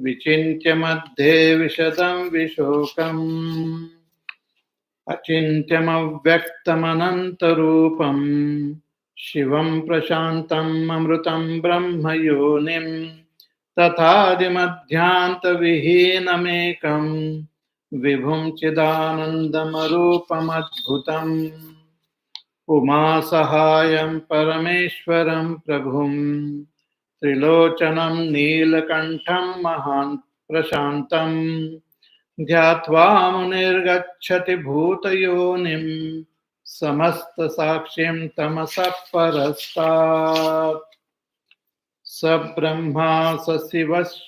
विचिन्त्य मध्ये विशदं विशोकम् अचिन्त्यमव्यक्तमनन्तरूपम् शिवं प्रशान्तम् अमृतं ब्रह्मयोनिम् तथादिमध्यान्तविहीनमेकं विभुं चिदानन्दमरूपमद्भुतम् उमासहायं परमेश्वरं प्रभुं त्रिलोचनं नीलकण्ठं महान् प्रशान्तं ध्यात्वा मुनिर्गच्छति भूतयोनिं समस्तसाक्षिं तमसः परस्तात् स ब्रह्मा स शिवश्चेन्द्रः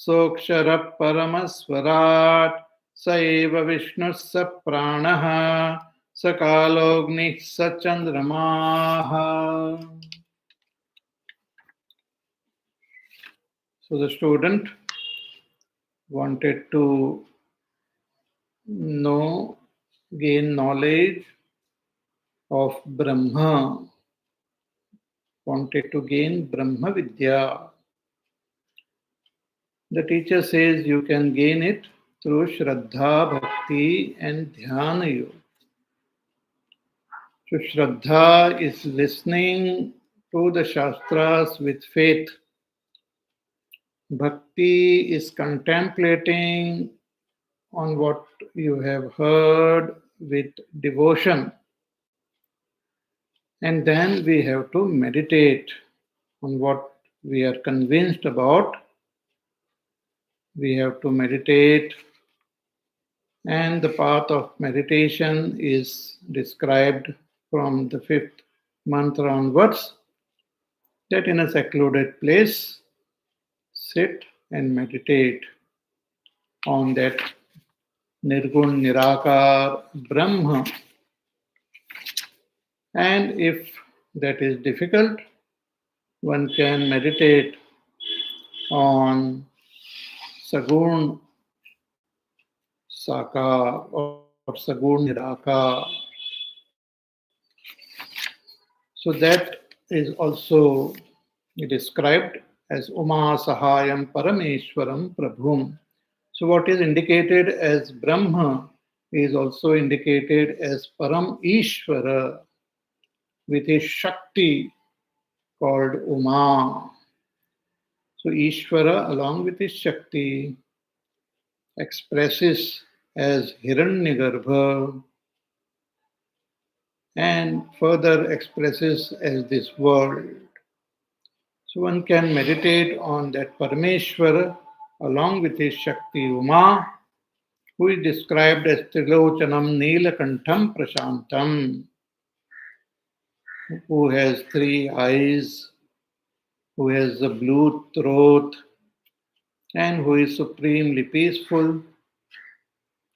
सोऽक्षरः परमस्वराट् स एव विष्णुः स प्राणः स कालोऽग्निः स चन्द्रमाः. So the student wanted to know, gain knowledge of Brahma, wanted to gain Brahma Vidya. The teacher says you can gain it through Shraddha, Bhakti and Dhyana Yoga. So Shraddha is listening to the Shastras with faith. Bhakti is contemplating on what you have heard with devotion. And then we have to meditate on what we are convinced about. We have to meditate, and the path of meditation is described from the 5th mantra onwards, that in a secluded place, sit and meditate on that Nirgun Nirakar Brahma. And if that is difficult, one can meditate on Sagun Sakar or Sagun Nirakar. So that is also described as Uma Sahayam Parameshwaram Prabhum. So what is indicated as Brahma is also indicated as Param Ishvara with his Shakti called Uma. So Ishvara along with his Shakti expresses as Hiranyagarbha and further expresses as this world. So one can meditate on that Parameshwara along with his Shakti Uma, who is described as Trilochanam Neelakantham Prashantam, who has 3 eyes, who has a blue throat, and who is supremely peaceful.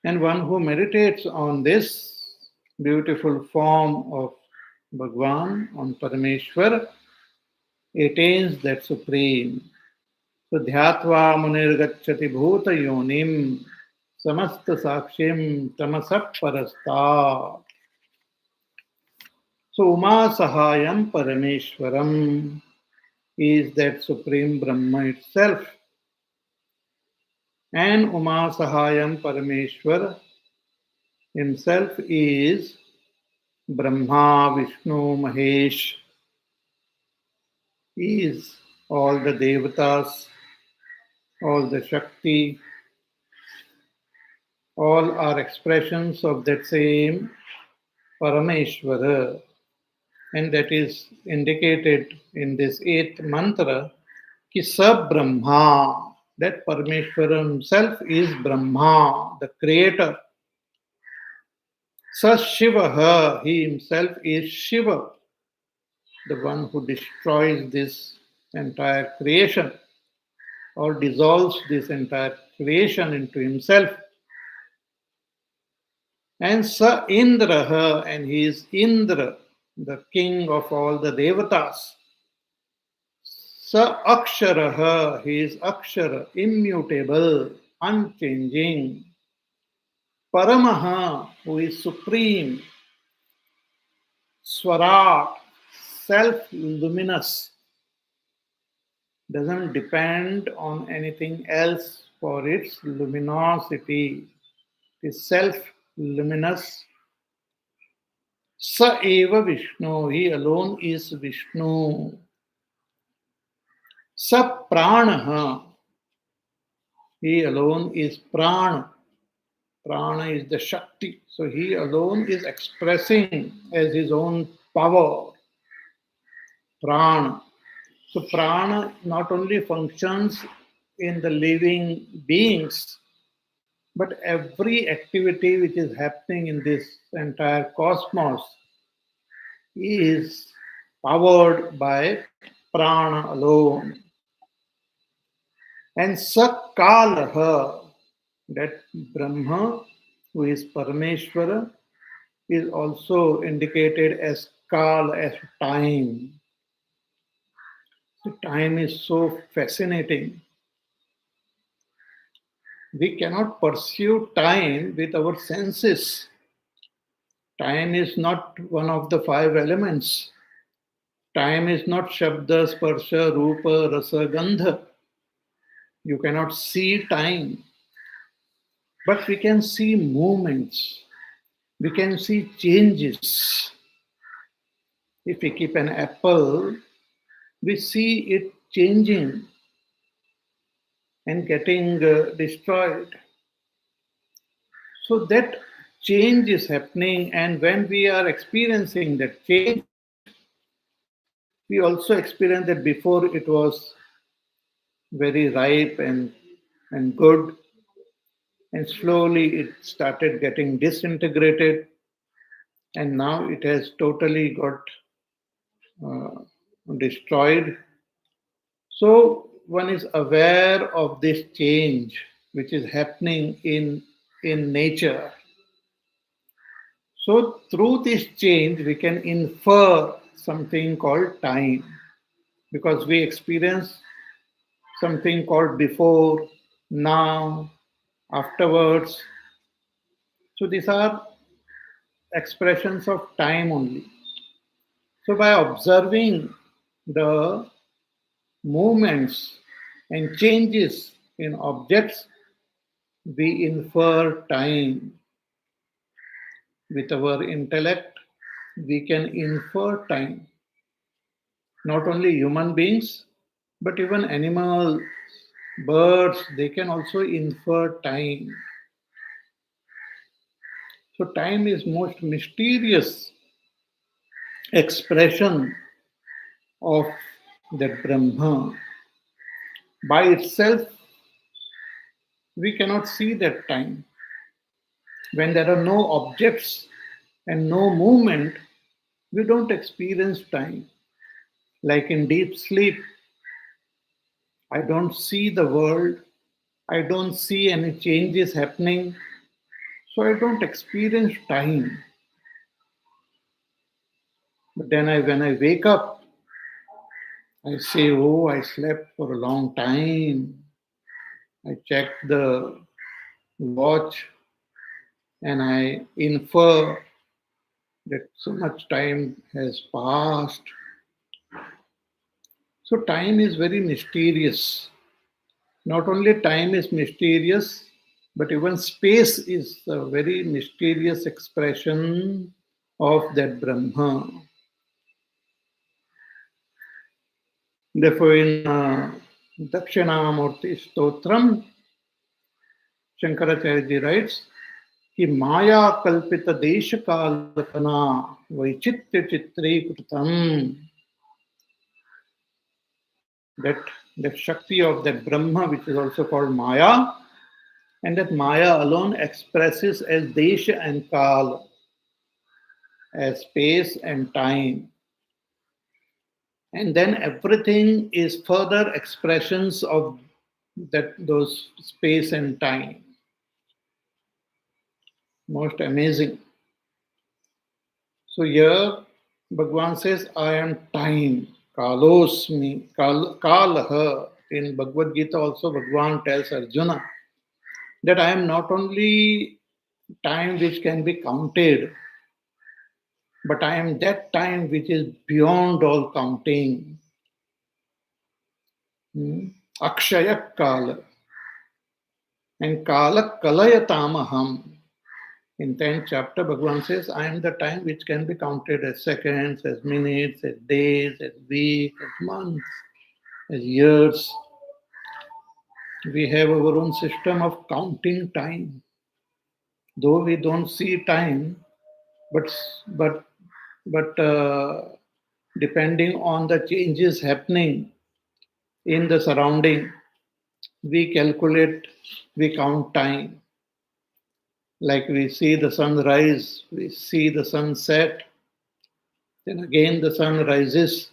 And one who meditates on this beautiful form of Bhagwan, on Parameshwar, attains that supreme. So Dhyatva Munirgacchati Bhuta Yonim Samasta Sakshim Tamasap Parasta. So Uma Sahayam Parameshwaram is that supreme Brahma itself. And Uma Sahayam Parameshwar himself is Brahma, Vishnu, Mahesh. He is all the Devatas, all the Shakti, all are expressions of that same Parameshwara. And that is indicated in this 8th mantra, ki Sa Brahma, that Parameshwara himself is Brahma, the creator. Sa Shivaha, he himself is Shiva, the one who destroys this entire creation or dissolves this entire creation into himself. And Sa Indraha, and he is Indra, the king of all the Devatas. Sa Aksharaha, he is Akshara, immutable, unchanging. Paramaha, who is supreme. Swarat, self-luminous. doesn't depend on anything else for its luminosity. It is self-luminous. Sa eva Vishnu, he alone is Vishnu. Sa pranaha, he alone is prana. Prana is the Shakti. So he alone is expressing as his own power. Prana. So prana not only functions in the living beings, but every activity which is happening in this entire cosmos is powered by prana alone. And Sakalaha, that Brahma, who is Parameshwara, is also indicated as Kal, as time. The time is so fascinating. We cannot pursue time with our senses. Time is not one of the five elements. Time is not Shabda, Sparsha, Rupa, Rasa, Gandha. You cannot see time, but we can see movements. We can see changes. If we keep an apple, we see it changing and getting destroyed. So that change is happening, and when we are experiencing that change, we also experience that before it was very ripe and good, and slowly it started getting disintegrated, and now it has totally got uh, destroyed. So one is aware of this change which is happening in nature. So through this change, we can infer something called time because we experience something called before, now, afterwards. So these are expressions of time only. So by observing the movements and changes in objects, we infer time. With our intellect, we can infer time. Not only human beings, but even animals, birds, they can also infer time. So time is most mysterious expression of that Brahma. By itself, we cannot see that time. When there are no objects and no movement, we don't experience time. Like in deep sleep, I don't see the world, I don't see any changes happening, so I don't experience time. But then when I wake up, I say, oh, I slept for a long time. I check the watch and I infer that so much time has passed. So time is very mysterious. Not only time is mysterious, but even space is a very mysterious expression of that Brahma. Therefore, in Dakshinamurti Stotram, Shankaracharya writes, कि माया कल्पित देश काल्पना वैचित्र्य चित्रीकृतम. That Shakti of that Brahma, which is also called Maya, and that Maya alone expresses as Desha and Kal, as space and time. And then everything is further expressions of those space and time. Most amazing. So here Bhagwan says, I am time. Kalosmi, Kalaha. In Bhagavad Gita also Bhagwan tells Arjuna that I am not only time which can be counted, but I am that time which is beyond all counting. Akshaya Kala and Kala Kalayatamaham. In 10th chapter, Bhagavan says, I am the time which can be counted as seconds, as minutes, as days, as weeks, as months, as years. We have our own system of counting time. Though we don't see time, but but but depending on the changes happening in the surrounding, we calculate, we count time. Like we see the sun rise, we see the sun set, then again the sun rises.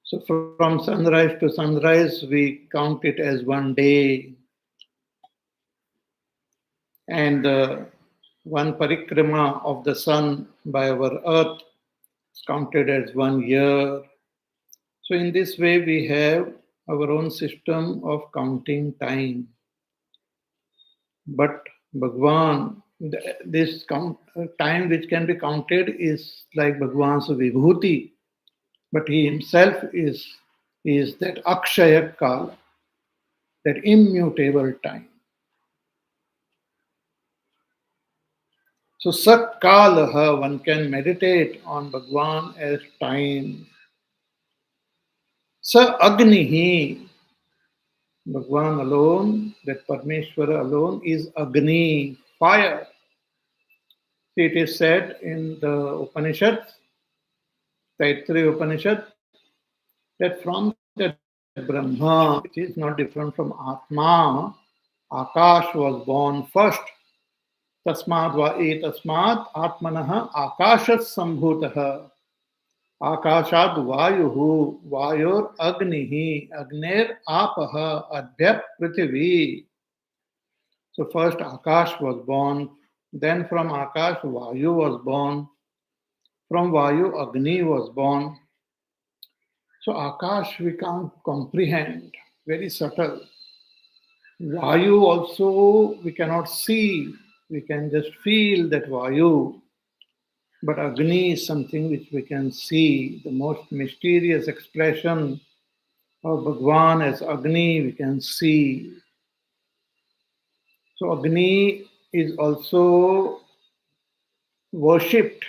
So from sunrise to sunrise, we count it as one day. And one parikrama of the sun by our earth is counted as 1 year. So in this way, we have our own system of counting time. But Bhagwan, this time which can be counted is like Bhagwan's vibhuti, but he himself is that akshaya kala, that immutable time. So sat kalaha, one can meditate on Bhagwan as time. Sa agnihi, Bhagwan alone, that Parmeshwara alone is agni, fire. It is said in the Upanishad, Taittiriya Upanishad, that from that Brahma, which is not different from Atma, Akash was born first. Tasmad va etasmat atmanah akashas sambhutah. Akashad vayuhu vayor agnihi agner apaha adhyap prithvi. So first Akash was born, then from Akash Vayu was born, from Vayu Agni was born. So Akash we can't comprehend, very subtle. Vayu also we cannot see, we can just feel that Vayu. But Agni is something which we can see, the most mysterious expression of Bhagwan as Agni we can see. So Agni is also worshipped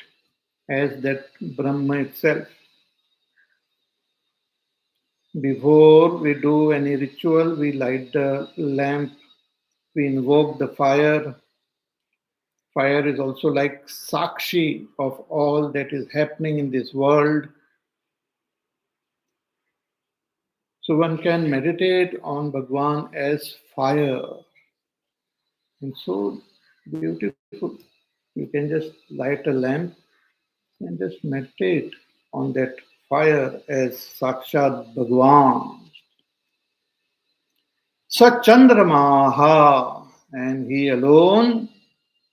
as that Brahma itself. Before we do any ritual, we light the lamp, we invoke the fire. Fire is also like Sakshi of all that is happening in this world. So one can meditate on Bhagwan as fire. And so beautiful. You can just light a lamp and just meditate on that fire as Sakshat Bhagwan. Sachandramaha, and he alone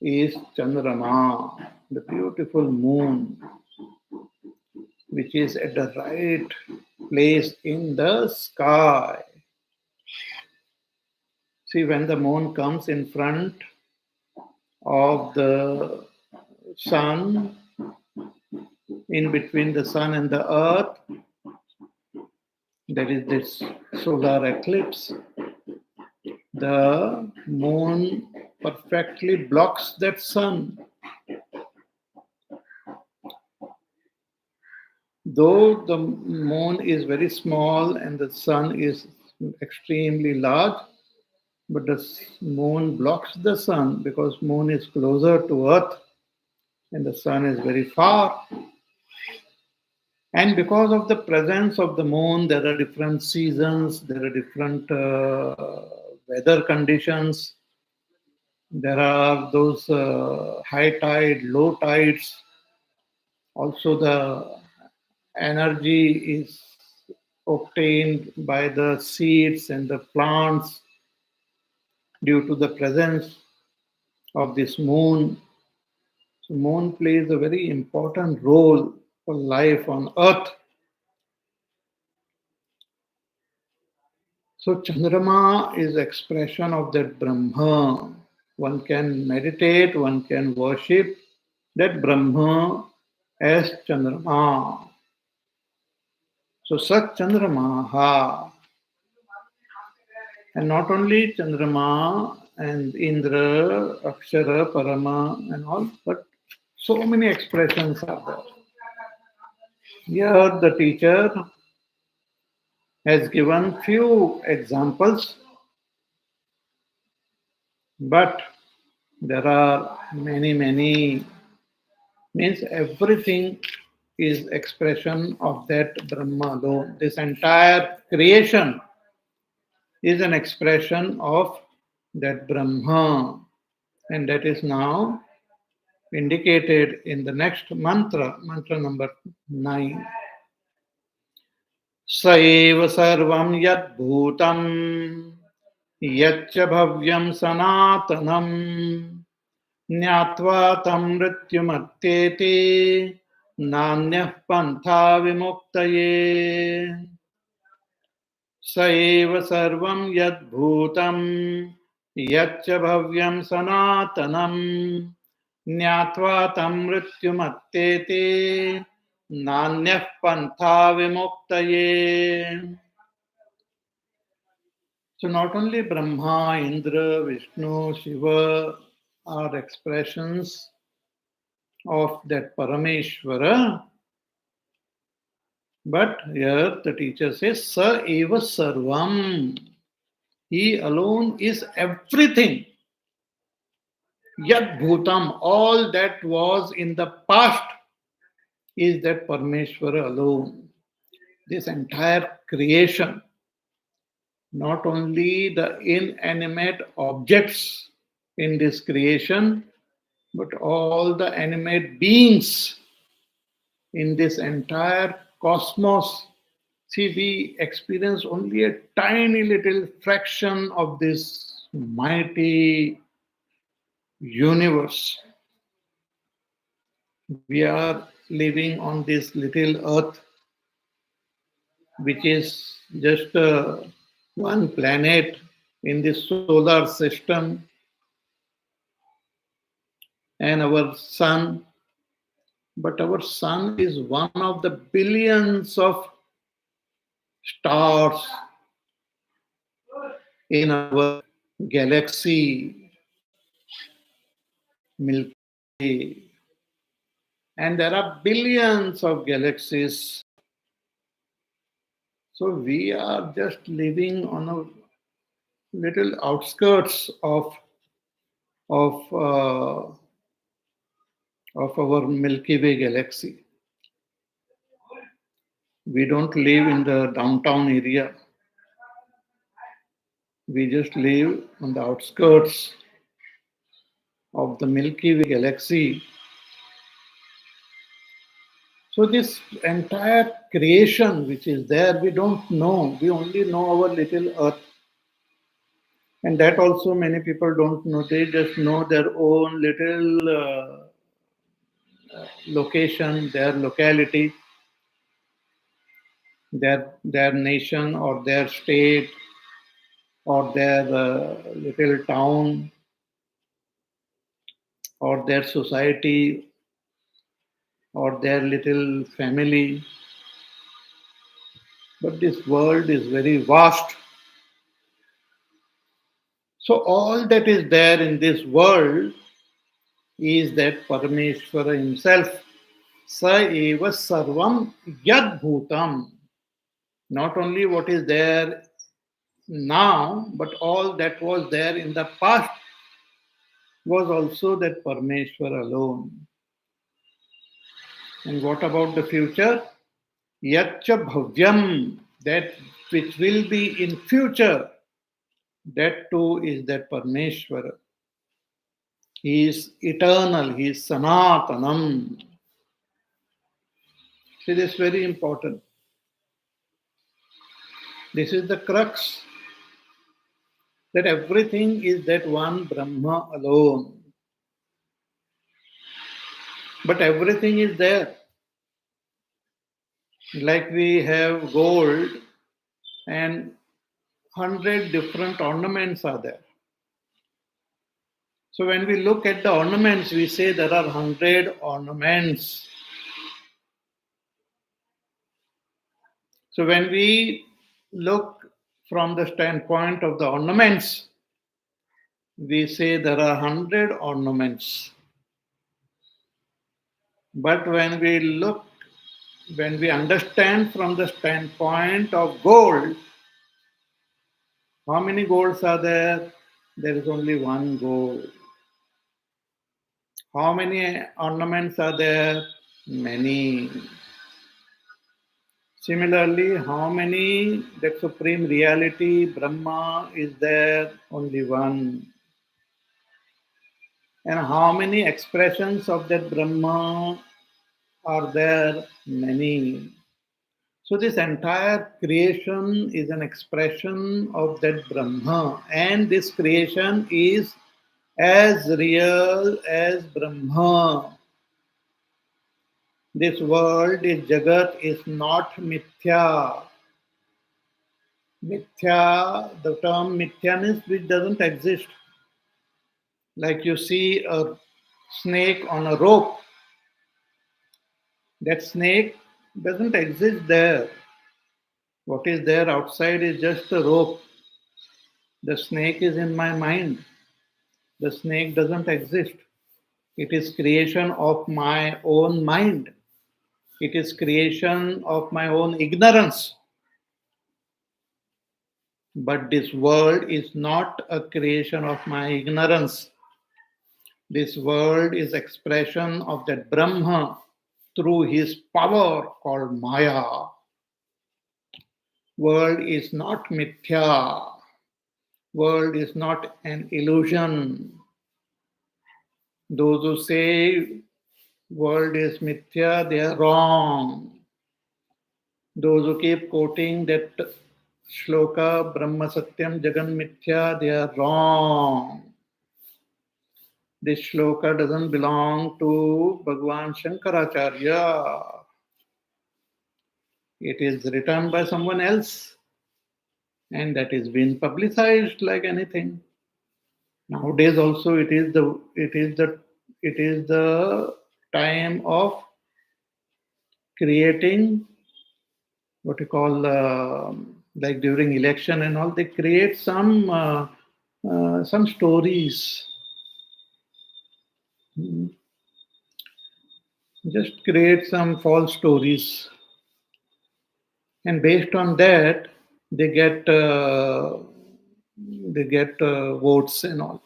is Chandrama, the beautiful moon, which is at the right place in the sky. See, when the moon comes in front of the sun, in between the sun and the earth, there is this solar eclipse. The moon perfectly blocks that sun. Though the moon is very small and the sun is extremely large, but the moon blocks the sun because moon is closer to earth and the sun is very far. And because of the presence of the moon, there are different seasons, there are different weather conditions. There are those high tide, low tides. Also, the energy is obtained by the seeds and the plants due to the presence of this moon. So moon plays a very important role for life on earth. So Chandrama is expression of that Brahma. One can meditate, one can worship that Brahma as Chandrama. So Sat Chandramaha. And not only Chandrama and Indra, Akshara, Parama, and all, but so many expressions are there. Here, the teacher has given few examples, but there are many, many, means everything is expression of that Brahma alone. This entire creation is an expression of that Brahma, and that is now indicated in the next mantra, mantra number 9. स एव सर्वं यद्भूतं यच्च भव्यं सनातनं ज्ञात्वा तं मृत्युमत्येति नान्यः पन्था विमुक्तये स एव सर्वं यद्भूतं यच्च भव्यं सनातनं ज्ञात्वा तं मृत्युमत्येति नान्यः पन्था विमुक्तये. So not only Brahma, Indra, Vishnu, Shiva are expressions of that Parameshvara, but here the teacher says, Sa eva sarvam. He alone is everything. Yad bhutam, all that was in the past is that Parameshvara alone. This entire creation, not only the inanimate objects in this creation, but all the animate beings in this entire cosmos. See, we experience only a tiny little fraction of this mighty universe. We are living on this little earth, which is just one planet in this solar system, and our sun. But our sun is one of the billions of stars in our galaxy, Milky Way. And there are billions of galaxies. So we are just living on a little outskirts of uh, of our Milky Way galaxy. We don't live in the downtown area. We just live on the outskirts of the Milky Way galaxy. So this entire creation which is there, we don't know. We only know our little earth. And that also many people don't know. They just know their own little location, their locality, their nation or their state or their little town or their society or their little family. But this world is very vast. So all that is there in this world is that Parameshvara himself. Sa eva sarvam yad bhutam. Not only what is there now, but all that was there in the past was also that Parameshwar alone. And what about the future? Yatcha bhavyam, that which will be in future, that too is that Parameshwara. He is eternal, he is sanatanam. See, this is very important. This is the crux, that everything is that one Brahma alone. But everything is there. Like we have gold and 100 different ornaments are there. So when we look at the ornaments, we say there are 100 ornaments. So when we look from the standpoint of the ornaments, we say there are 100 ornaments. But when we understand from the standpoint of gold, how many golds are there? There is only one gold. How many ornaments are there? Many. Similarly, how many that supreme reality, Brahma, is there? Only one. And how many expressions of that Brahma are there? Many. So this entire creation is an expression of that Brahma, and this creation is as real as Brahma. This world, this Jagat is not mithya. Mithya, the term mithya means which doesn't exist. Like you see a snake on a rope, that snake doesn't exist there. What is there outside is just a rope. The snake is in my mind. The snake doesn't exist. It is creation of my own mind. It is creation of my own ignorance. But this world is not a creation of my ignorance. This world is expression of that Brahma through his power called Maya. World is not mithya. World is not an illusion. Those who say world is mithya, they are wrong. Those who keep quoting that shloka, Brahma Satyam Jagan Mithya, they are wrong. This shloka doesn't belong to Bhagwan Shankaracharya. It is written by someone else, and that is been publicized like anything. Nowadays also it is the time of creating what you call like during election and all, they create some stories. Just create some false stories, and based on that they get votes and all.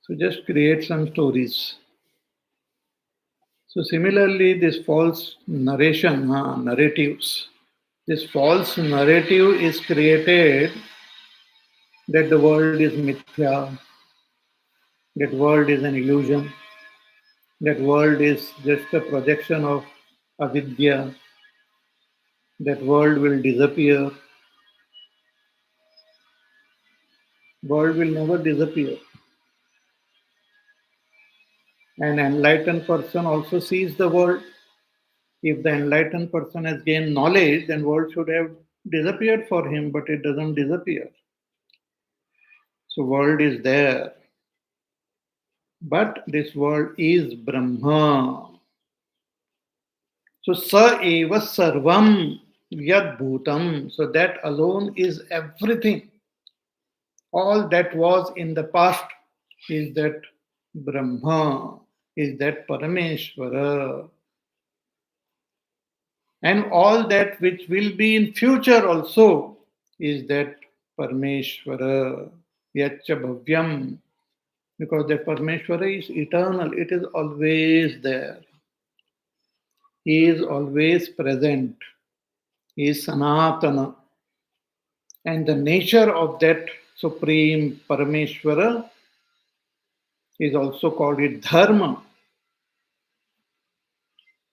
So just create some stories. So similarly, this false narratives, this false narrative is created that the world is mithya, that world is an illusion, that world is just a projection of avidya, that world will disappear. World will never disappear. An enlightened person also sees the world. If the enlightened person has gained knowledge, then world should have disappeared for him, but it doesn't disappear. So world is there. But this world is Brahma. So sa eva sarvam yad bhutam. So that alone is everything. All that was in the past is that Brahma, is that Parameshvara. And all that which will be in future also is that Parameshvara, Yacha Bhavyam. Because that Parameshvara is eternal, it is always there. He is always present. He is Sanatana. And the nature of that Supreme Parameshvara is also called it Dharma.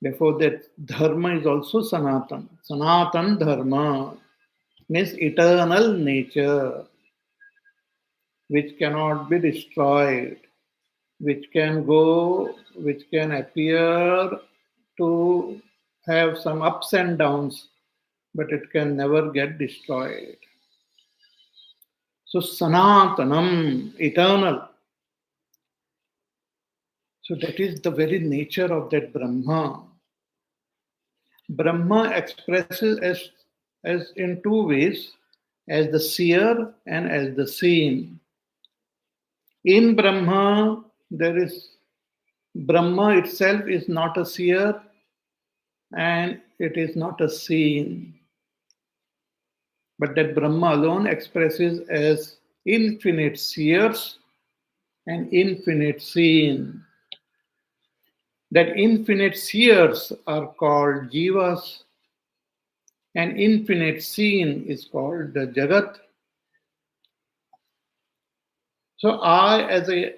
Therefore, that Dharma is also Sanatan. Sanatan Dharma means eternal nature, which cannot be destroyed, which can appear to have some ups and downs, but it can never get destroyed. So Sanatanam, eternal. So that is the very nature of that Brahma. Brahma expresses as in two ways, as the seer and as the seen. In Brahma, there is Brahma itself is not a seer and it is not a seen. But that Brahma alone expresses as infinite seers and infinite seen. That infinite seers are called jivas, and infinite seen is called the Jagat. So I,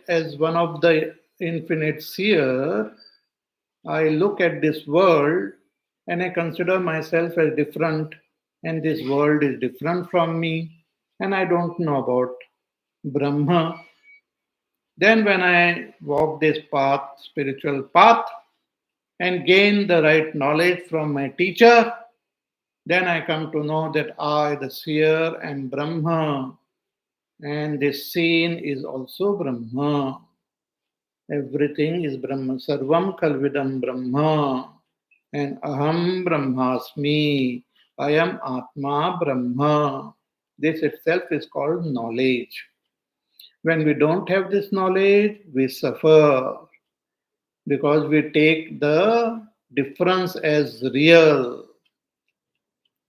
as one of the infinite seer, I look at this world and I consider myself as different, and this world is different from me, and I don't know about Brahma. Then, when I walk this path, spiritual path, and gain the right knowledge from my teacher, then I come to know that I, the seer, am Brahma, and this seen is also Brahma. Everything is Brahma. Sarvam Kalvidam Brahma. And Aham Brahmasmi. I am Atma Brahma. This itself is called knowledge. When we don't have this knowledge, we suffer because we take the difference as real.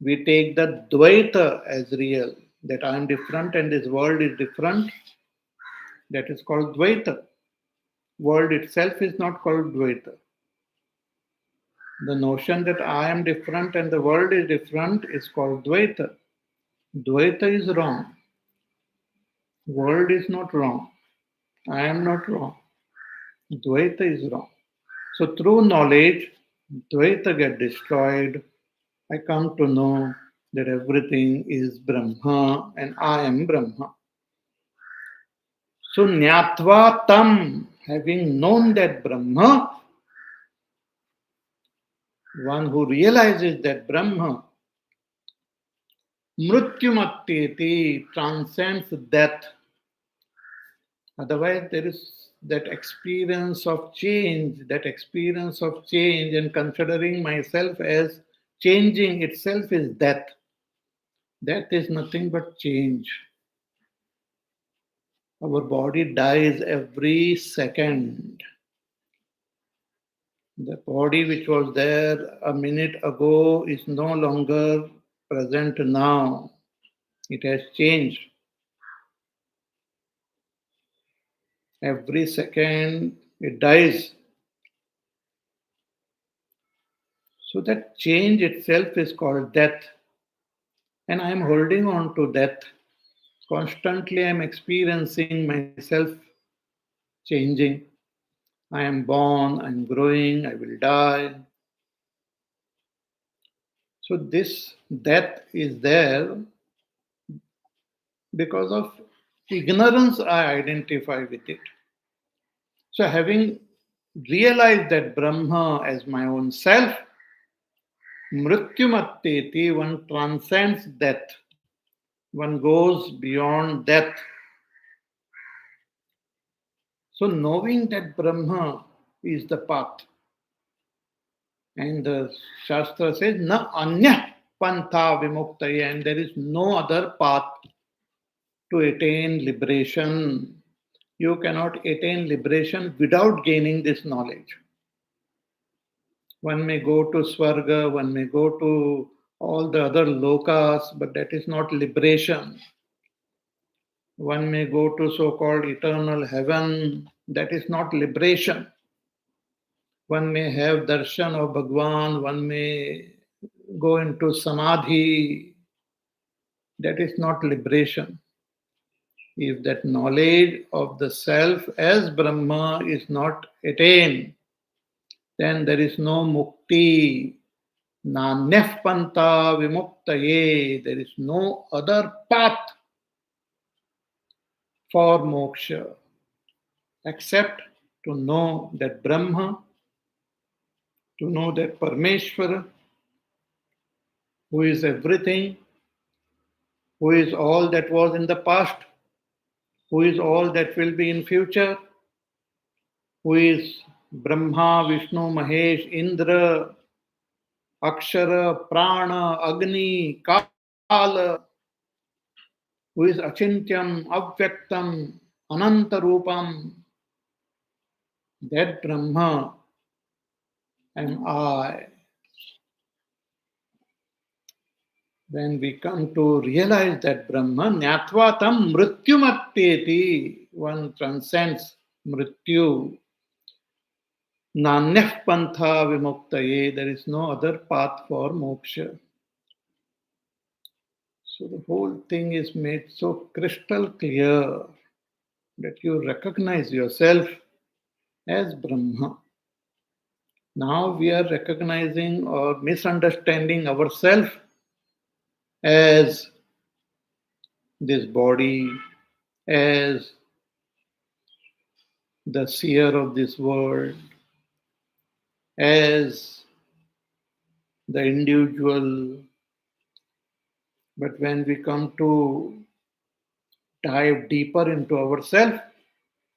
We take the Dvaita as real, that I am different and this world is different. That is called Dvaita. World itself is not called Dvaita. The notion that I am different and the world is different is called Dvaita. Dvaita is wrong. World is not wrong. I am not wrong. Dvaita is wrong. So through knowledge, Dvaita get destroyed. I come to know that everything is Brahma and I am Brahma. So Nyatva Tam, having known that Brahma, one who realizes that Brahma, Mrityumatteti, transcends death. Otherwise, there is that experience of change, and considering myself as changing itself is death. Death is nothing but change. Our body dies every second. The body which was there a minute ago is no longer present now. It has changed. Every second it dies. So that change itself is called death. And I am holding on to death. Constantly I am experiencing myself changing. I am born, I am growing, I will die. So this death is there because of ignorance I identify with it. So having realized that Brahma as my own self, Mrityumatteti, one transcends death. One goes beyond death. So knowing that Brahma is the path. And the Shastra says, Na anya pantha vimuktaya, and there is no other path to attain liberation. You cannot attain liberation without gaining this knowledge. One may go to Swarga, one may go to all the other lokas, but that is not liberation. One may go to so-called eternal heaven, that is not liberation. One may have darshan of Bhagwan, one may go into samadhi, that is not liberation. If that knowledge of the self as Brahma is not attained, then there is no mukti. Nanyah panta vimuktaye. There is no other path for moksha except to know that Brahma, to know that Parmeshwara, who is everything, who is all that was in the past, who is all that will be in future, who is Brahma, Vishnu, Mahesh, Indra, Akshara, Prana, Agni, Kala, who is Achintyam, Avyaktam, Anantarupam, that Brahma am I. When we come to realize that Brahma, Nyatvatam Mrityumatteti, one transcends Mrityu. Nanyah Pantha Vimuktaye, there is no other path for moksha. So the whole thing is made so crystal clear that you recognize yourself as Brahma. Now we are recognizing or misunderstanding ourselves as this body, as the seer of this world, as the individual. But when we come to dive deeper into ourselves,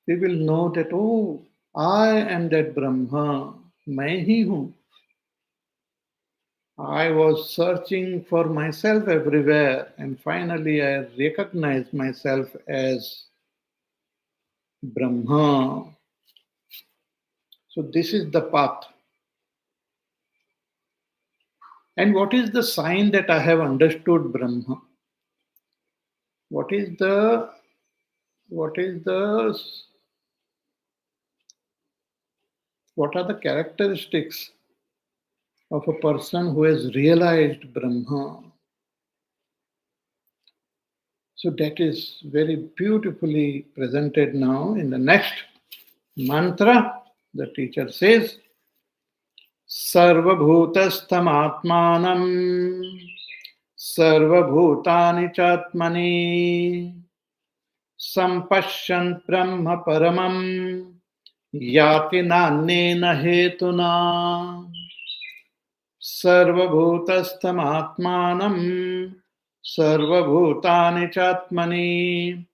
we will know that, oh, I am that Brahma, मैं ही हूँ. I was searching for myself everywhere, and finally I recognized myself as Brahma. So this is the path. And what is the sign that I have understood Brahma? What is the what are the characteristics of a person who has realized Brahma? So that is very beautifully presented now in the next mantra. The teacher says, Sarvabhutasthamatmanam Sarvabhutani Chatmani Sampashyan Brahma Paramam Yati Nannena Hetuna Sarvabhutasthamatmanam Sarvabhutani Chatmani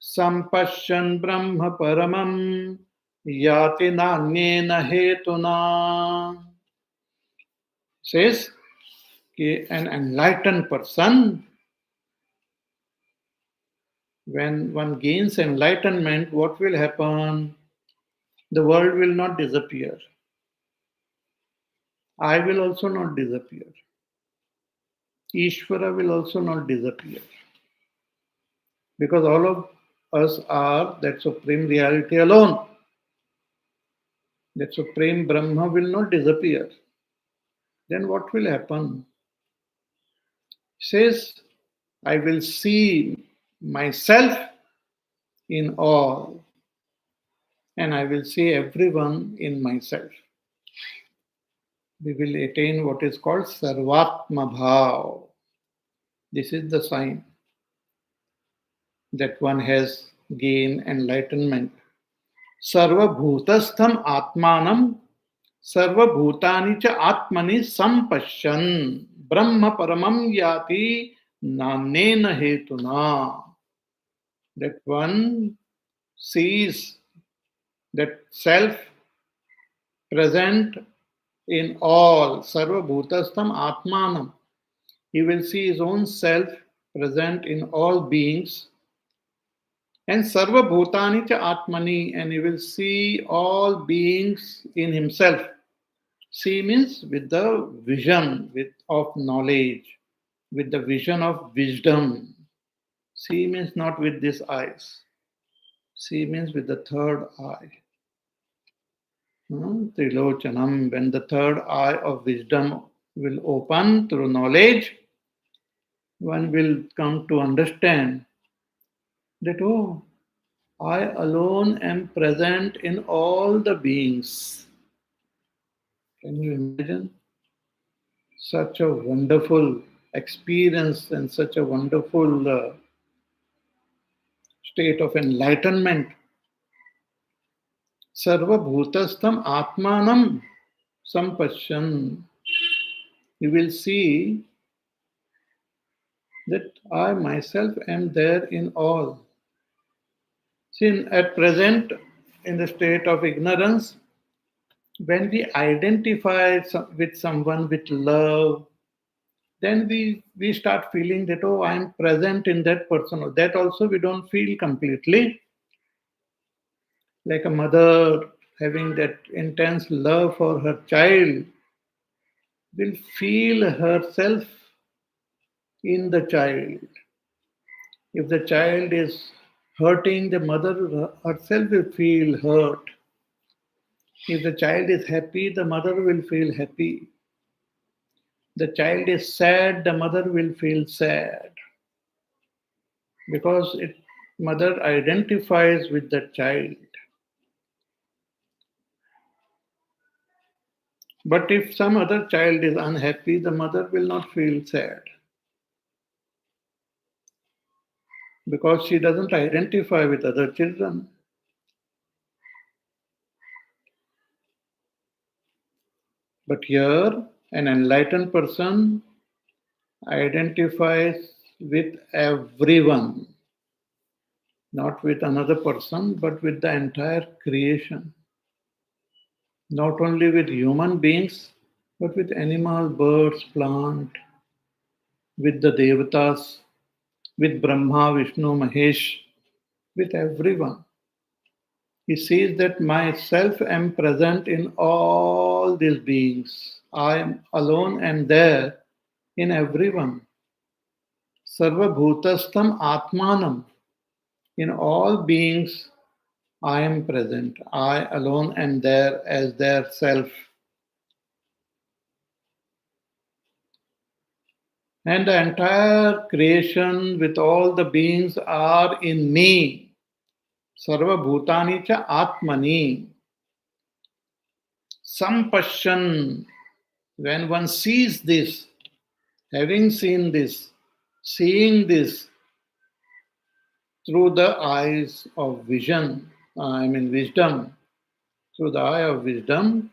Sampashyan Brahma Paramam Yati Nanyena Hetuna. Says an enlightened person, when one gains enlightenment, what will happen? The world will not disappear. I will also not disappear. Ishvara will also not disappear. Because all of us are that supreme reality alone. That supreme Brahma will not disappear. Then what will happen? Says, I will see myself in all, and I will see everyone in myself. We will attain what is called Sarvatma Bhav. This is the sign that one has gained enlightenment. Sarva Bhutastham Atmanam Sarva Bhutani cha Atmani Sampashyan Brahma Paramam Yati Nanena Hetuna. That one sees that self present in all. Sarva Bhutastham Atmanam. He will see his own self present in all beings. And Sarva Bhutani cha Atmani, and he will see all beings in himself. See means with the vision of knowledge, with the vision of wisdom. See means not with these eyes. See means with the third eye. Trilochanam, when the third eye of wisdom will open through knowledge, one will come to understand that, oh, I alone am present in all the beings. Can you imagine? Such a wonderful experience and such a wonderful state of enlightenment. Sarva Bhutastham Atmanam Sampashyan. You will see that I myself am there in all. See, at present, in the state of ignorance, When we identify with someone with love, then we start feeling that, oh, I'm present in that person. That also we don't feel completely. Like a mother having that intense love for her child will feel herself in the child. If the child is hurting, the mother herself will feel hurt. If the child is happy, the mother will feel happy. The child is sad, the mother will feel sad because mother identifies with the child. But if some other child is unhappy, the mother will not feel sad because she doesn't identify with other children. But here, an enlightened person identifies with everyone, not with another person, but with the entire creation. Not only with human beings, but with animals, birds, plant, with the devatas, with Brahma, Vishnu, Mahesh, with everyone. He sees that myself am present in all these beings. I am alone and there in everyone. Sarva bhutastam atmanam. In all beings, I am present. I alone am there as their self. And the entire creation with all the beings are in me. Sarva bhutani cha atmani. Sampashan. When one sees this, having seen this, seeing this through the eyes of vision, wisdom, through the eye of wisdom,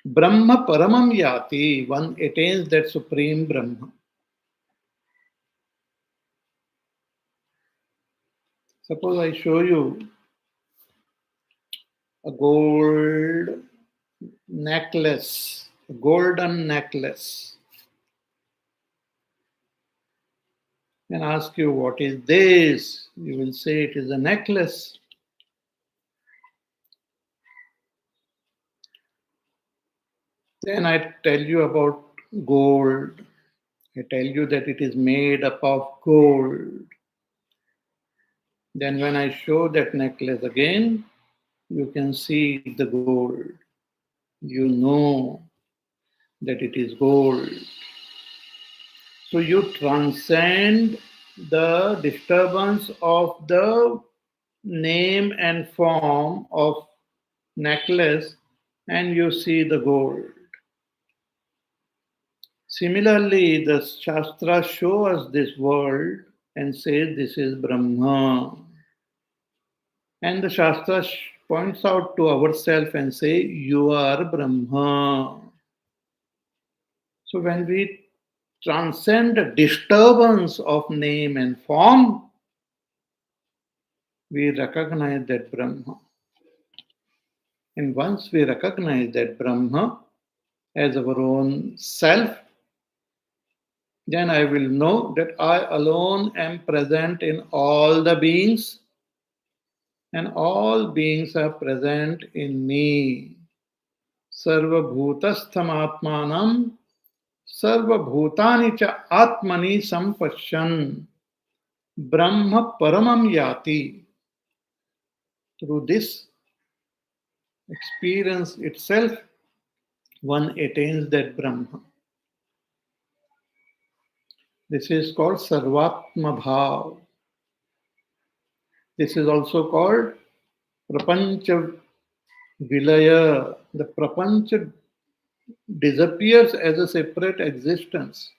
Brahma Paramam Yati, one attains that supreme Brahma. Suppose I show you a gold necklace, a golden necklace, and ask you, what is this? You will say it is a necklace. Then I tell you about gold. I tell you that it is made up of gold. Then when I show that necklace again, you can see the gold. You know that it is gold. So you transcend the disturbance of the name and form of necklace and you see the gold. Similarly, the Shastra show us this world and says this is Brahma. And the Shastra points out to ourselves and say, you are Brahma. So when we transcend the disturbance of name and form, we recognize that Brahma. And once we recognize that Brahma as our own self, then I will know that I alone am present in all the beings and all beings are present in me. Sarva bhutastham atmanam sarva bhutani cha atmani sampashyan Brahma paramam yati. Through this experience itself, one attains that Brahma. This is called Sarvatma Bhav. This is also called Prapancha Vilaya. The Prapancha disappears as a separate existence.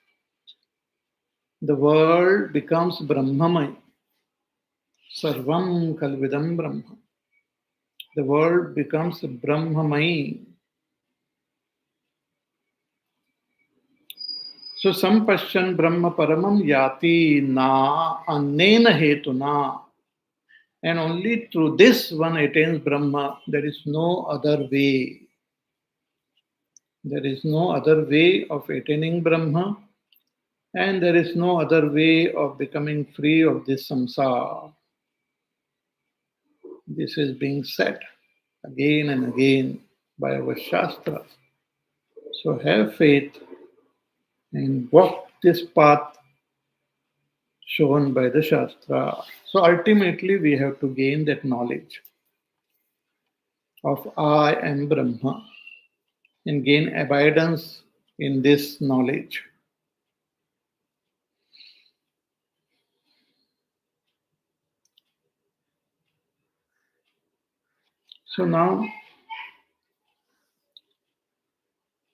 The world becomes Brahmamay. Sarvam Kalvidam Brahma. The world becomes Brahmamay. So Sampashyan Brahma Paramam Yati Na Annena Hetuna. And only through this one attains Brahma. There is no other way. There is no other way of attaining Brahma, and there is no other way of becoming free of this samsara. This is being said again and again by our Shastras. So have faith and walk this path shown by the Shastra. So ultimately, we have to gain that knowledge of I am Brahma and gain abidance in this knowledge. So now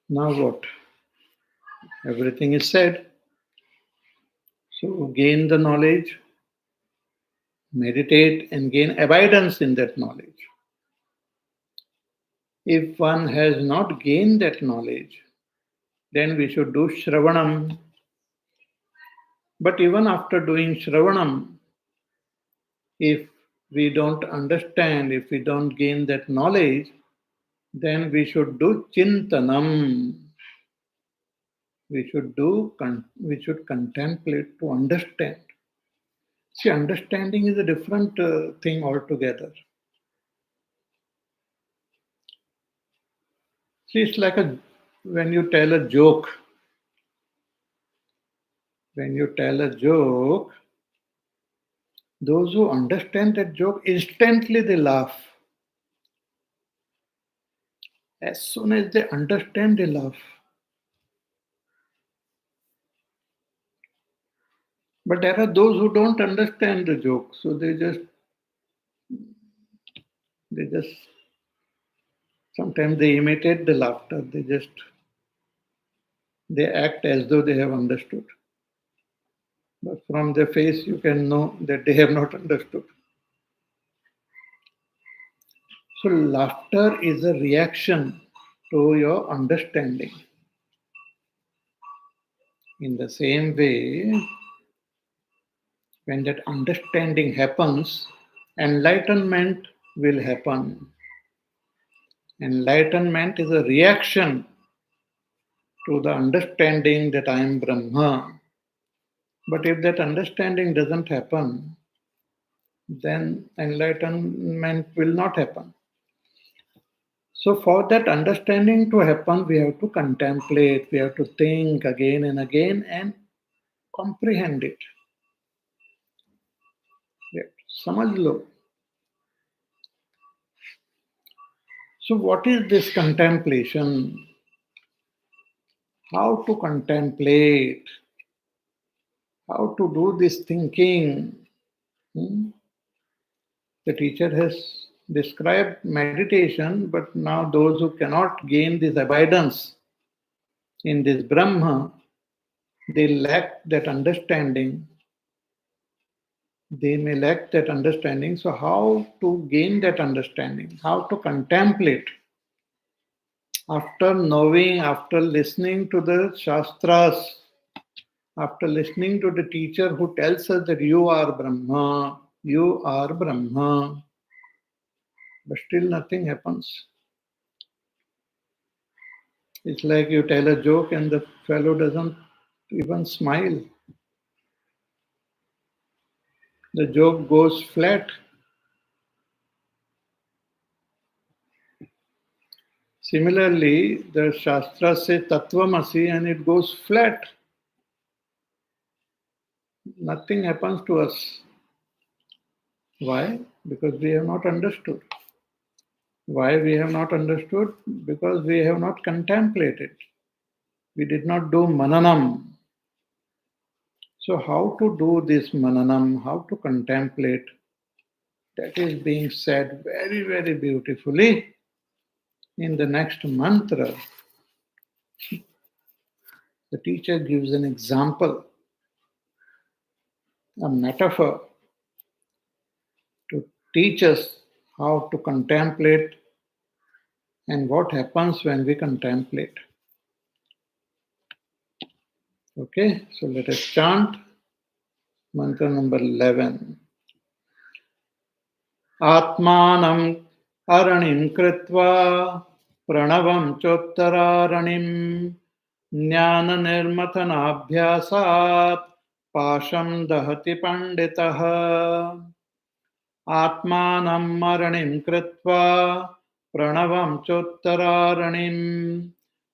what? Everything is said. So gain the knowledge, meditate, and gain abidance in that knowledge. If one has not gained that knowledge, then we should do Shravanam. But even after doing Shravanam, if we don't understand, if we don't gain that knowledge, then we should do Chintanam. We should contemplate to understand. See, understanding is a different thing altogether. See, it's like when you tell a joke. When you tell a joke, those who understand that joke, instantly they laugh. As soon as they understand, they laugh. But there are those who don't understand the joke, so they just sometimes they imitate the laughter. They act as though they have understood. But from their face, you can know that they have not understood. So laughter is a reaction to your understanding. In the same way, when that understanding happens, enlightenment will happen. Enlightenment is a reaction to the understanding that I am Brahma. But if that understanding doesn't happen, then enlightenment will not happen. So, for that understanding to happen, we have to contemplate, we have to think again and again and comprehend it. समझ लो. So, what is this contemplation? How to contemplate? How to do this thinking? The teacher has described meditation, but now those who cannot gain this abidance in this Brahma, they lack that understanding. They may lack that understanding. So, how to gain that understanding? How to contemplate? After knowing, after listening to the Shastras, after listening to the teacher who tells us that you are Brahma, but still nothing happens. It's like you tell a joke and the fellow doesn't even smile. The joke goes flat. Similarly, the Shastra says Tattvamasi and it goes flat. Nothing happens to us. Why? Because we have not understood. Why we have not understood? Because we have not contemplated. We did not do mananam. So how to do this mananam, how to contemplate, that is being said very, very beautifully in the next mantra. The teacher gives an example, a metaphor to teach us how to contemplate and what happens when we contemplate. Okay, so let us chant mantra number 11. Atmanam aranim kritva Pranavam chottaraaranim jnana-nirmathanabhyasat pasham dahati panditah atmanam maranim kritva pranavam chottaraaranim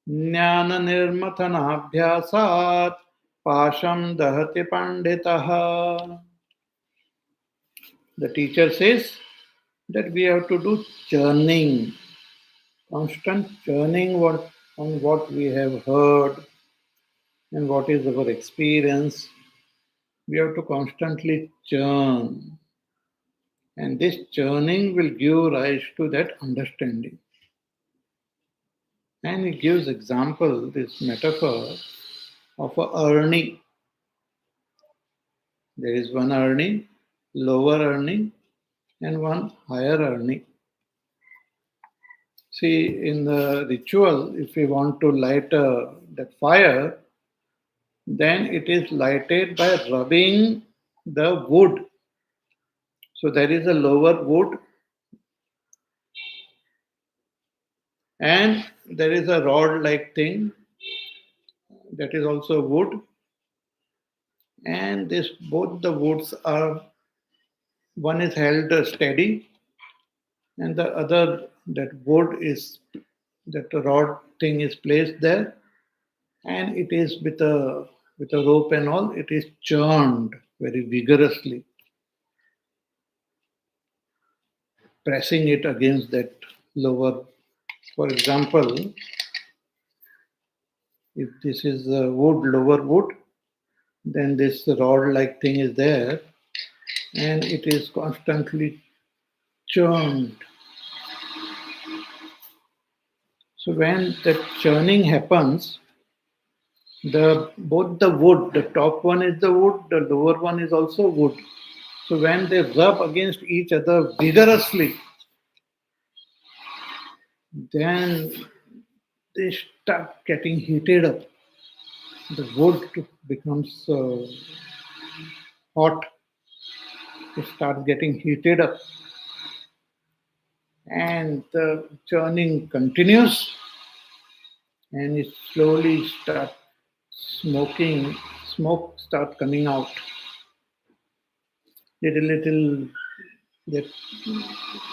jnana-nirmathanabhyasat pasham dahati panditah. The teacher says that we have to do churning, constant churning on what we have heard and what is our experience. We have to constantly churn. And this churning will give rise to that understanding. And he gives example, this metaphor of a urning. There is one urning, lower urning, and one higher urning. See, in the ritual, if we want to light that fire, then it is lighted by rubbing the wood. So there is a lower wood and there is a rod like thing that is also wood. And this both the woods are, one is held steady and the other, that wood is, that rod thing is placed there, and it is with a rope and all, it is churned very vigorously, pressing it against that lower. For example, if this is wood, lower wood, then this rod like thing is there and it is constantly churned. So when that churning happens, both the wood, the top one is the wood, the lower one is also wood. So when they rub against each other vigorously, then they start getting heated up. The wood becomes hot. It starts getting heated up. And the churning continues and it slowly starts smoking, smoke start coming out. Little, that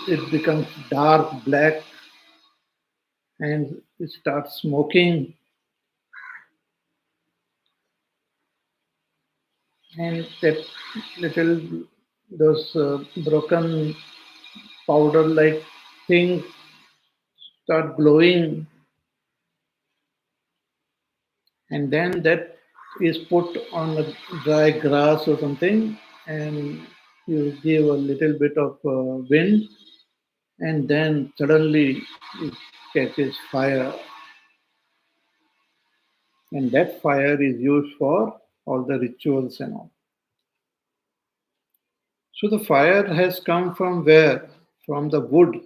it becomes dark black and it starts smoking. And that little, those broken powder like things start glowing, and then that is put on a dry grass or something, and you give a little bit of wind, and then suddenly it catches fire, and that fire is used for all the rituals and all. So the fire has come from where? From the wood.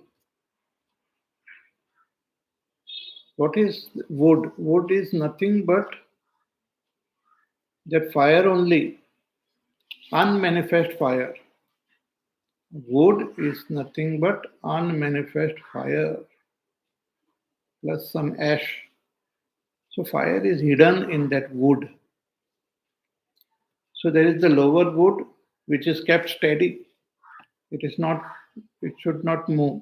What is wood? Wood is nothing but that fire only, unmanifest fire. Wood is nothing but unmanifest fire plus some ash. So fire is hidden in that wood. So there is the lower wood which is kept steady. It is not, it should not move.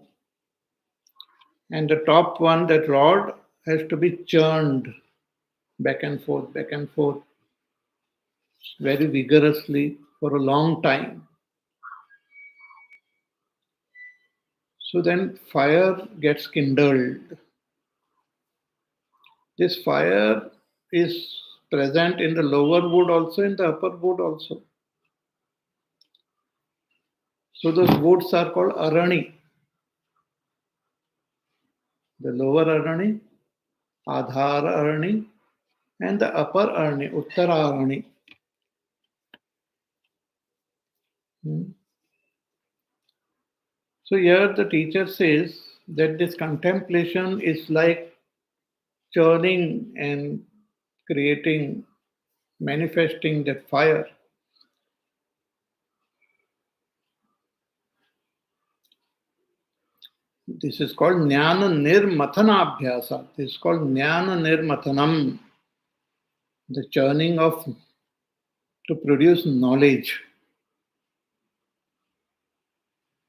And the top one, that rod, has to be churned back and forth, very vigorously for a long time. So then fire gets kindled. This fire is present in the lower wood also, in the upper wood also. So those woods are called arani. The lower arani, adhar arani, and the upper arani, uttara arani. So here the teacher says that this contemplation is like churning and creating, manifesting that fire. This is called Jnana Nirmathana Abhyasa. This is called Jnana Nirmathanam, the churning of to produce knowledge.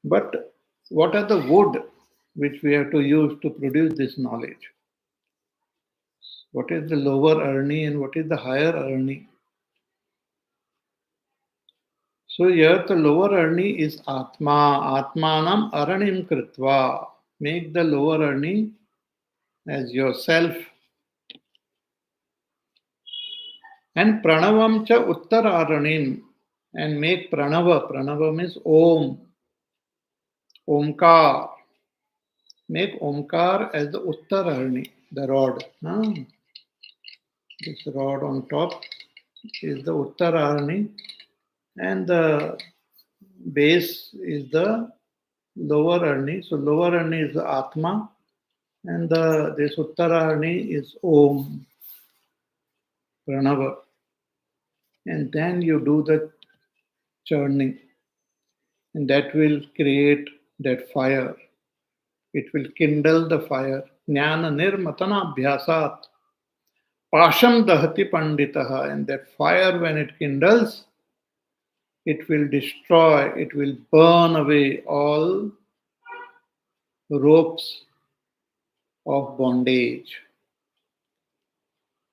But what are the wood which we have to use to produce this knowledge? What is the lower arni and what is the higher arni? So here the lower arni is Atma. Atmanam aranim kritva. Make the lower arni as yourself. And pranavam cha uttararanim. And make pranava. Pranava means om. Omkar. Make omkar as the uttararni, the rod. This rod on top is the uttararni. And the base is the lower arni. So lower arni is the Atma. And this uttararni is Om. Pranava. And then you do the churning. And that will create that fire. It will kindle the fire. Jnana nirmatana abhyasat. Pasham dahati panditaha. And that fire, when it kindles, it will destroy, it will burn away all ropes of bondage.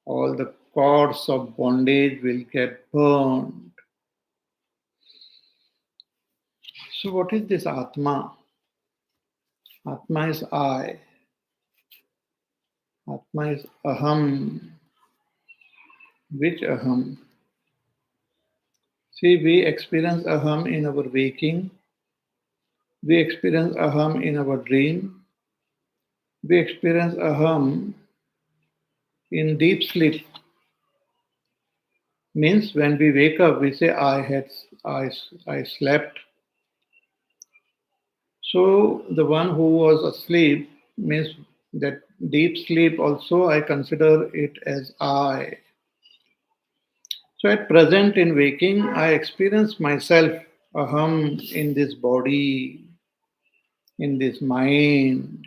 All the cords of bondage will get burned. So, what is this Atma? Atma is I. Atma is Aham. Which Aham? See, we experience Aham in our waking. We experience Aham in our dream. We experience Aham in deep sleep. Means when we wake up, we say, I slept. So the one who was asleep means that deep sleep also I consider it as I. So at present in waking, I experience myself, aham, in this body, in this mind.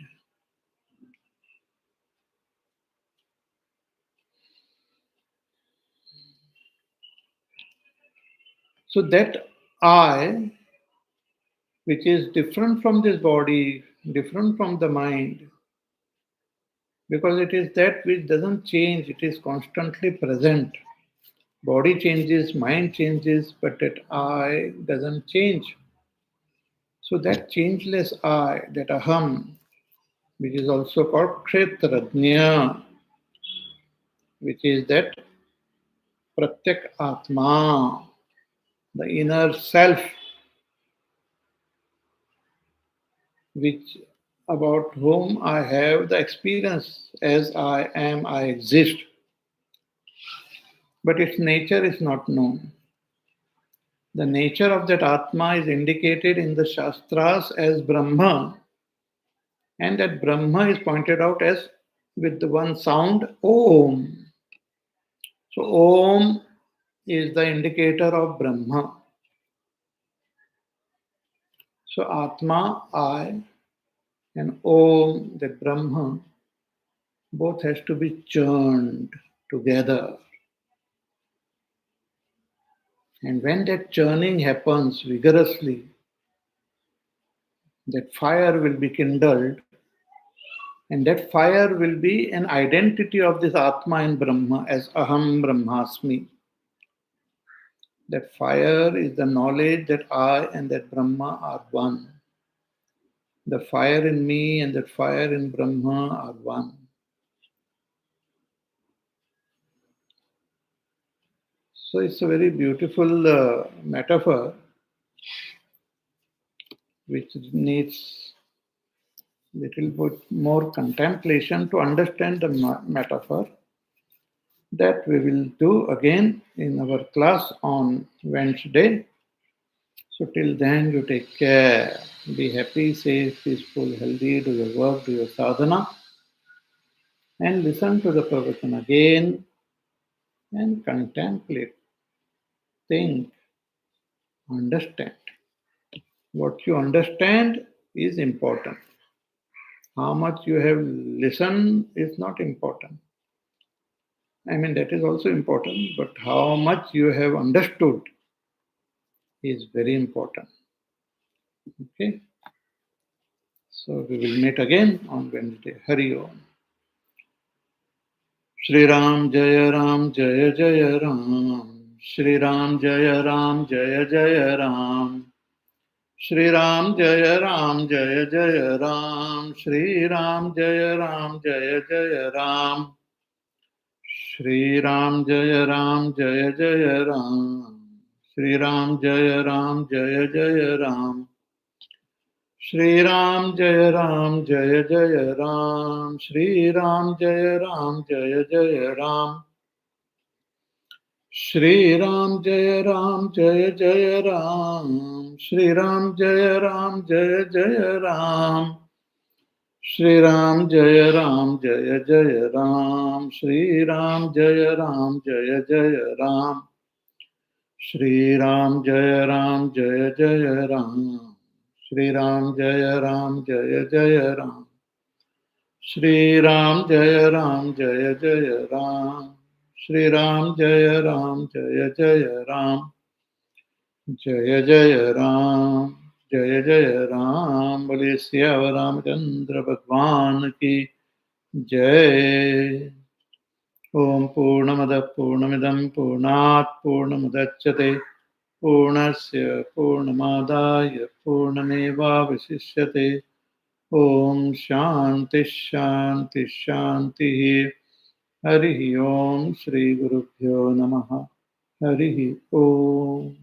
So that I, which is different from this body, different from the mind, because it is that which doesn't change, it is constantly present. Body changes, mind changes, but that I doesn't change. So that changeless I, that aham, which is also called kshetrajna, which is that pratyak atma, the inner self, which about whom I have the experience as I am, I exist. But its nature is not known. The nature of that Atma is indicated in the Shastras as Brahma, and that Brahma is pointed out as with the one sound Om. So Om is the indicator of Brahma. So Atma, I, and Om, the Brahma, both has to be churned together. And when that churning happens vigorously, that fire will be kindled, and that fire will be an identity of this Atma and Brahma as Aham Brahmasmi. That fire is the knowledge that I and that Brahma are one. The fire in me and that fire in Brahma are one. So it's a very beautiful metaphor which needs little bit more contemplation to understand the metaphor. That we will do again in our class on Wednesday. So till then, you take care. Be happy, safe, peaceful, healthy. Do your work, do your sadhana, and listen to the pravachan again and contemplate, think, understand. What you understand is important. How much you have listened is not important. I mean, that is also important, but how much you have understood is very important. Okay? So we will meet again on Wednesday. Hari Om. Shri Ram Jaya Ram Jaya Jaya Ram. Shri Ram Jaya Ram Jaya Jaya Ram. Shri Ram Jaya Ram Jaya Jaya Ram. Shri Ram Jaya Ram Jaya Jaya Ram. Shri Ram Jaya Ram Jaya Jaya Ram. Shri Ram Jaya Ram Jaya Jaya Ram. Shri Ram Jaya Ram Jaya Jaya Ram. Shri Ram Jaya Ram Jaya Jaya Ram. Shri Ram Jaya Ram Jaya Jaya Ram. Shri Ram Jaya Ram Jaya Jaya Ram. Shri Ram Jaya Ram Jaya Jaya Ram. Shri Ram Jaya Ram Jaya Jaya Ram. Shri Ram Jaya Ram Jaya Jaya Ram. Shri Ram Jaya Ram Jaya Jaya Ram. Shri Ram Jaya Ram Jaya Jaya Ram. Shri Ram Jaya Ram Jaya Jaya Ram. Jaya Jaya Ram. Jaya Jaya Ram. Bole Siyavar Ramchandra Bhagwan ki जय. ओम पूर्णमद पूर्णमिदं पूर्णात् पूर्णमुदच्यते पूर्णस्य पूर्णमादाय पूर्णमेवावशिष्यते. ओम शांति शांति शांति. हरि ओम. श्री गुरुभ्यो नमः. हरि ओम.